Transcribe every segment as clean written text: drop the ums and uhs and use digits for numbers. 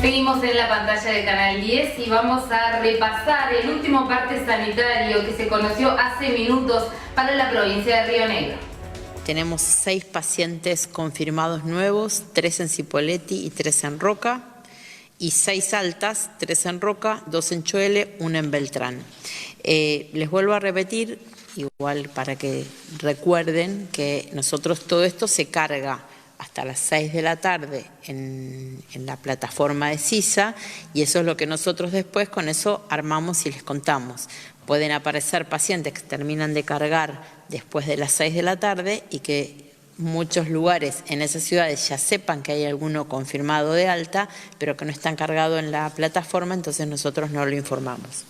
Seguimos en la pantalla de Canal 10 y vamos a repasar el último parte sanitario que se conoció hace minutos para la provincia de Río Negro. Tenemos 6 pacientes confirmados nuevos, 3 en Cipolletti y 3 en Roca, y 6 altas, 3 en Roca, 2 en Choele, 1 en Beltrán. Les vuelvo a repetir, igual para que recuerden que nosotros todo esto se carga hasta las 6 de la tarde en la plataforma de CISA, y eso es lo que nosotros después con eso armamos y les contamos. Pueden aparecer pacientes que terminan de cargar después de las 6 de la tarde y que muchos lugares en esas ciudades ya sepan que hay alguno confirmado de alta, pero que no están cargados en la plataforma, entonces nosotros no lo informamos.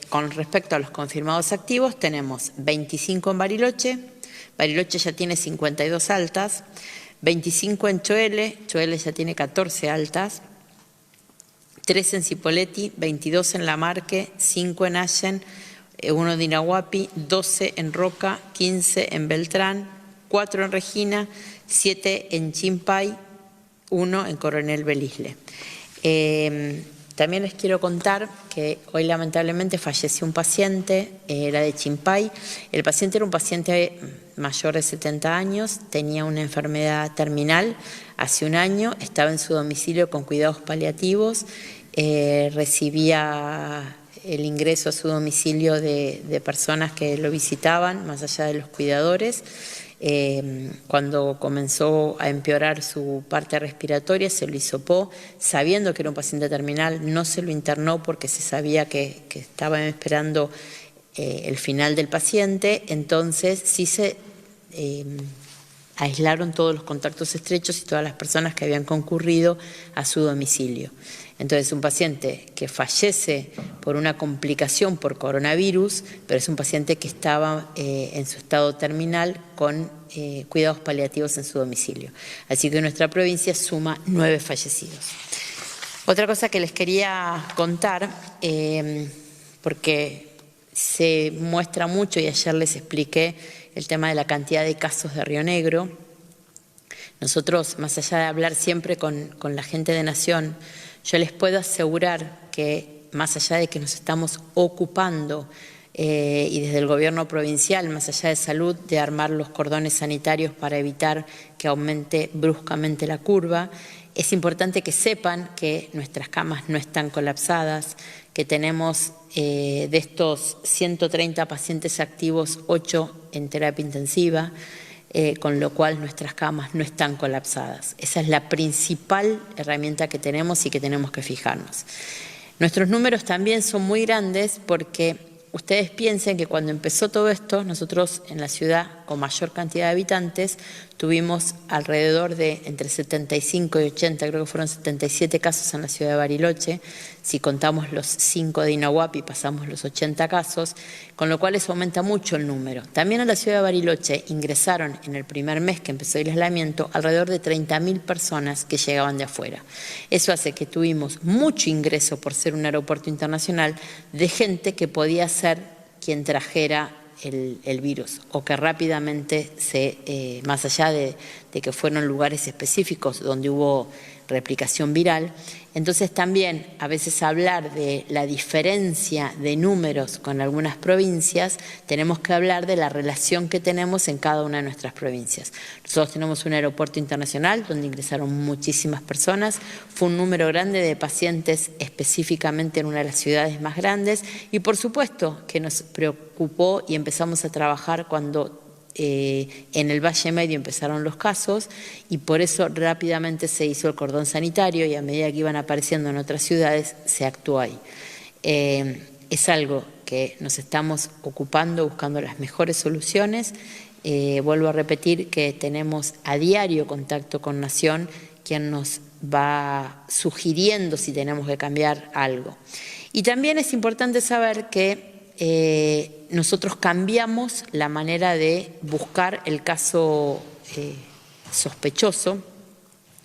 Con respecto a los confirmados activos, tenemos 25 en Bariloche. Bariloche ya tiene 52 altas, 25 en Choele, Choele ya tiene 14 altas, 3 en Cipolletti, 22 en Lamarque, 5 en Allen, 1 en Dinahuapi, 12 en Roca, 15 en Beltrán, 4 en Regina, 7 en Chimpay, 1 en Coronel Belisle. También les quiero contar que hoy lamentablemente falleció un paciente, era de Chimpay. El paciente era un paciente mayor de 70 años, tenía una enfermedad terminal hace un año, estaba en su domicilio con cuidados paliativos, recibía el ingreso a su domicilio de personas que lo visitaban, más allá de los cuidadores. Cuando comenzó a empeorar su parte respiratoria, se lo hisopó, sabiendo que era un paciente terminal, no se lo internó porque se sabía que estaban esperando el final del paciente, entonces sí se aislaron todos los contactos estrechos y todas las personas que habían concurrido a su domicilio. Entonces, un paciente que fallece por una complicación por coronavirus, pero es un paciente que estaba en su estado terminal con cuidados paliativos en su domicilio. Así que nuestra provincia suma 9 fallecidos. Otra cosa que les quería contar, porque se muestra mucho, y ayer les expliqué el tema de la cantidad de casos de Río Negro. Nosotros, más allá de hablar siempre con la gente de Nación, yo les puedo asegurar que más allá de que nos estamos ocupando y desde el gobierno provincial, más allá de salud, de armar los cordones sanitarios para evitar que aumente bruscamente la curva, es importante que sepan que nuestras camas no están colapsadas, que tenemos de estos 130 pacientes activos, 8 en terapia intensiva, con lo cual nuestras camas no están colapsadas. Esa es la principal herramienta que tenemos y que tenemos que fijarnos. Nuestros números también son muy grandes porque ustedes piensen que cuando empezó todo esto, nosotros en la ciudad con mayor cantidad de habitantes tuvimos alrededor de entre 75 y 80, creo que fueron 77 casos en la ciudad de Bariloche. Si contamos los 5 de Dinahuapi pasamos los 80 casos, con lo cual eso aumenta mucho el número. También a la ciudad de Bariloche ingresaron en el primer mes que empezó el aislamiento alrededor de 30.000 personas que llegaban de afuera. Eso hace que tuvimos mucho ingreso por ser un aeropuerto internacional de gente que podía ser quien trajera el virus o que rápidamente más allá de que fueron lugares específicos donde hubo replicación viral, entonces también a veces hablar de la diferencia de números con algunas provincias, tenemos que hablar de la relación que tenemos en cada una de nuestras provincias. Nosotros tenemos un aeropuerto internacional donde ingresaron muchísimas personas, fue un número grande de pacientes específicamente en una de las ciudades más grandes y por supuesto que nos preocupó y empezamos a trabajar cuando en el Valle Medio empezaron los casos y por eso rápidamente se hizo el cordón sanitario y a medida que iban apareciendo en otras ciudades se actuó ahí. Es algo que nos estamos ocupando, buscando las mejores soluciones. Vuelvo a repetir que tenemos a diario contacto con Nación, quien nos va sugiriendo si tenemos que cambiar algo. Y también es importante saber que nosotros cambiamos la manera de buscar el caso sospechoso,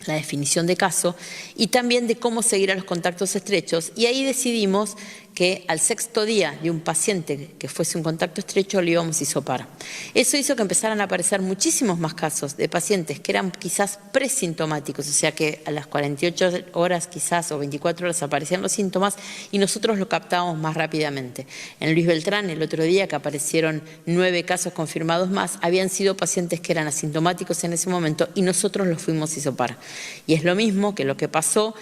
la definición de caso, y también de cómo seguir a los contactos estrechos. Y ahí decidimos que al 6º día de un paciente que fuese un contacto estrecho lo íbamos a hisopar. Eso hizo que empezaran a aparecer muchísimos más casos de pacientes que eran quizás presintomáticos, o sea que a las 48 horas quizás o 24 horas aparecían los síntomas y nosotros lo captábamos más rápidamente. En Luis Beltrán, el otro día que aparecieron 9 casos confirmados más, habían sido pacientes que eran asintomáticos en ese momento y nosotros los fuimos a hisopar. Y es lo mismo que lo que pasó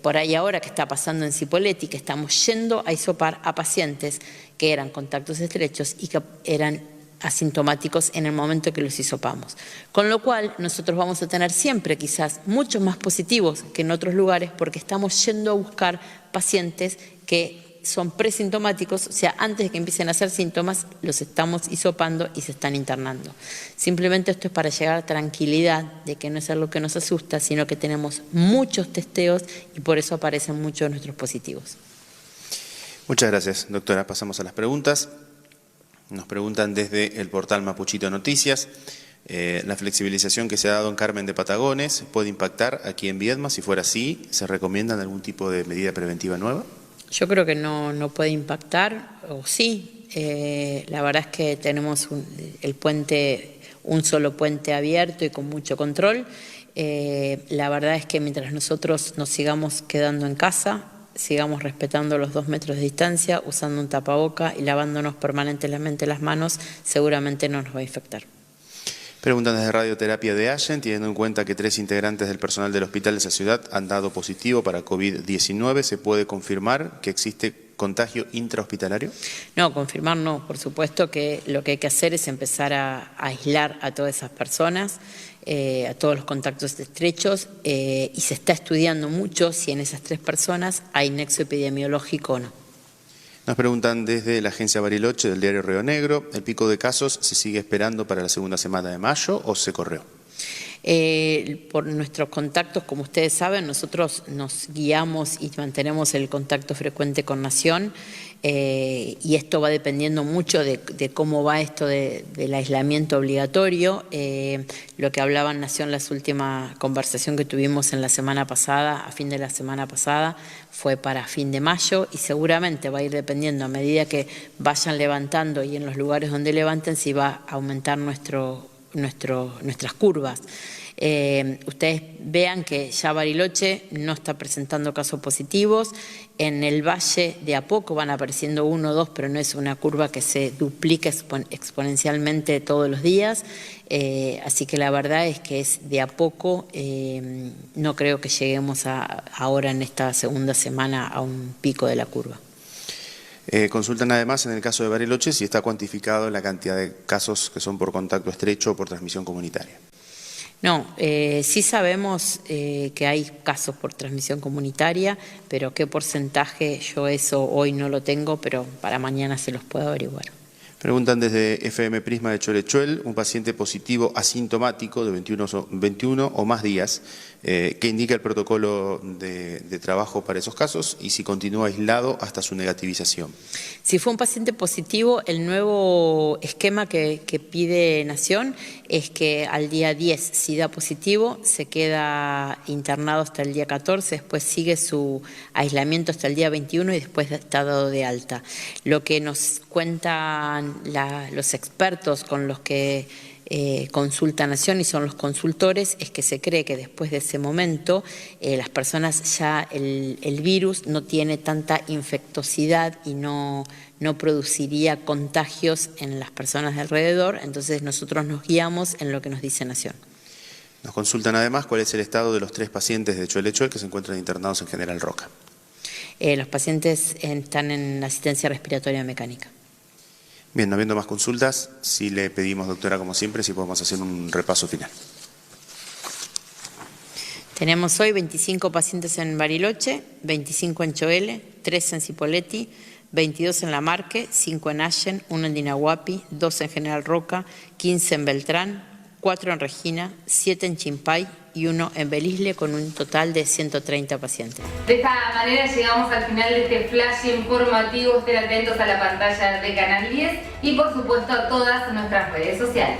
por ahí ahora que está pasando en Cipolletti, que estamos yendo a hisopar a pacientes que eran contactos estrechos y que eran asintomáticos en el momento que los hisopamos. Con lo cual nosotros vamos a tener siempre quizás muchos más positivos que en otros lugares porque estamos yendo a buscar pacientes que son presintomáticos, o sea, antes de que empiecen a hacer síntomas, los estamos hisopando y se están internando. Simplemente esto es para llegar a tranquilidad de que no es algo que nos asusta, sino que tenemos muchos testeos y por eso aparecen muchos de nuestros positivos. Muchas gracias, doctora. Pasamos a las preguntas. Nos preguntan desde el portal Mapuchito Noticias. La flexibilización que se ha dado en Carmen de Patagones, ¿puede impactar aquí en Viedma? Si fuera así, ¿se recomiendan algún tipo de medida preventiva nueva? Yo creo que no puede impactar, o sí. La verdad es que tenemos un solo puente abierto y con mucho control. La verdad es que mientras nosotros nos sigamos quedando en casa, sigamos respetando los 2 metros de distancia, usando un tapaboca y lavándonos permanentemente las manos, seguramente no nos va a infectar. Preguntan desde Radioterapia de Allen, teniendo en cuenta que 3 integrantes del personal del hospital de esa ciudad han dado positivo para COVID-19, ¿se puede confirmar que existe contagio intrahospitalario? No, confirmar no. Por supuesto que lo que hay que hacer es empezar a aislar a todas esas personas, a todos los contactos estrechos, y se está estudiando mucho si en esas 3 personas hay nexo epidemiológico o no. Nos preguntan desde la agencia Bariloche del diario Río Negro, ¿el pico de casos se sigue esperando para la segunda semana de mayo o se corrió? Por nuestros contactos, como ustedes saben, nosotros nos guiamos y mantenemos el contacto frecuente con Nación y esto va dependiendo mucho de cómo va esto del aislamiento obligatorio. Lo que hablaba en Nación, la última conversación que tuvimos en la semana pasada, a fin de la semana pasada, fue para fin de mayo y seguramente va a ir dependiendo a medida que vayan levantando y en los lugares donde levanten si va a aumentar nuestras curvas. Ustedes vean que ya Bariloche no está presentando casos positivos, en el valle de a poco van apareciendo 1 o 2, pero no es una curva que se duplica exponencialmente todos los días, así que la verdad es que es de a poco, no creo que lleguemos ahora en esta segunda semana a un pico de la curva. Consultan además en el caso de Bariloche si está cuantificado la cantidad de casos que son por contacto estrecho o por transmisión comunitaria. No, sí sabemos que hay casos por transmisión comunitaria, pero qué porcentaje, yo eso hoy no lo tengo, pero para mañana se los puedo averiguar. Preguntan desde FM Prisma de Cholechuel, un paciente positivo asintomático de 21 o más días, ¿qué indica el protocolo de trabajo para esos casos y si continúa aislado hasta su negativización? Si fue un paciente positivo, el nuevo esquema que pide Nación es que al día 10, si da positivo, se queda internado hasta el día 14, después sigue su aislamiento hasta el día 21 y después está dado de alta. Lo que nos cuentan los expertos con los que consulta Nación y son los consultores es que se cree que después de ese momento las personas ya el virus no tiene tanta infectosidad y no produciría contagios en las personas de alrededor, entonces nosotros nos guiamos en lo que nos dice Nación. Nos consultan además cuál es el estado de los 3 pacientes de Cholechuel que se encuentran internados en General Roca. Los pacientes están en asistencia respiratoria mecánica. Bien, no habiendo más consultas, sí le pedimos, doctora, como siempre, si podemos hacer un repaso final. Tenemos hoy 25 pacientes en Bariloche, 25 en Choele, 3 en Cipolletti, 22 en La Marque, 5 en Allen, 1 en Dinahuapi, 2 en General Roca, 15 en Beltrán, 4 en Regina, 7 en Chimpay y 1 en Belisle, con un total de 130 pacientes. De esta manera llegamos al final de este flash informativo. Estén atentos a la pantalla de Canal 10 y por supuesto a todas nuestras redes sociales.